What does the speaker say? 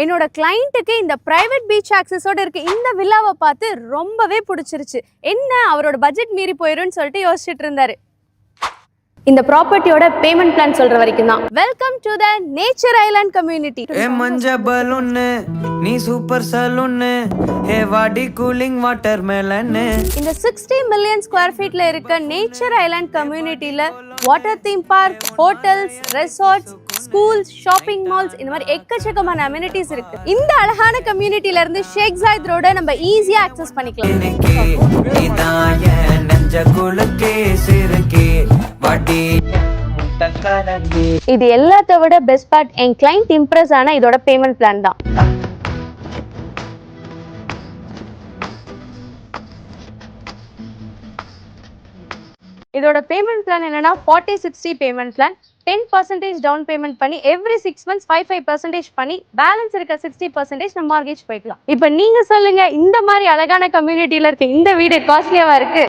என்னோட கிளைண்ட்டுக்கு இந்த private beach ஆக்சஸோட இருக்க இந்த வில்லாவை பார்த்து ரொம்பவே பிடிச்சிருச்சு. என்ன அவரோட பட்ஜெட் மீறி போயிரும்னு சொல்லிட்டு யோசிச்சுட்டு இருந்தாரு. இந்த ப்ராப்பர்ட்டியோட பேமெண்ட் பிளான் சொல்ற வரைக்கும் தான். Welcome to the nature island community. ஏ மஞ்ச பலூன் நீ சூப்பர் சலூன் ஏ வாடி கூலிங் வாட்டர் மெலன். இந்த 60 மில்லியன் ஸ்கொயர் ஃபீட்ல இருக்க நேச்சர் ஐலாண்ட் கம்யூனிட்டில water theme park, hotels, resorts, schools, shopping malls இந்த மாதிரி எக்கச்சக்கமான அமெனிட்டிஸ் இருக்கு. இந்த அழகான கம்யூனிட்டில இருந்து ஷேக் ஜாயித் ரோட நம்ம ஈஸியா அக்சஸ் பண்ணிக்கலாம். இது எல்லாத்த விட பெஸ்ட் பார்ட் என் கிளைண்ட் இம்ப்ரெஸ் ஆன இதோட பேமெண்ட் பிளான் தான். இதோட பேமெண்ட் பிளான் என்னன்னா 40-60 பேமெண்ட் பிளான். 10% டவுன் பேமெண்ட் பண்ணி எவ்ரி 6 months 5% பண்ணி பேலன்ஸ் இருக்க 60% நம்ம மார்கேஜ் போய்க்கலாம். இப்போ நீங்க சொல்லுங்க, இந்த மாதிரி அழகான கம்யூனிட்டியில இருக்க இந்த வீடு காஸ்ட்லியாவா இருக்கு?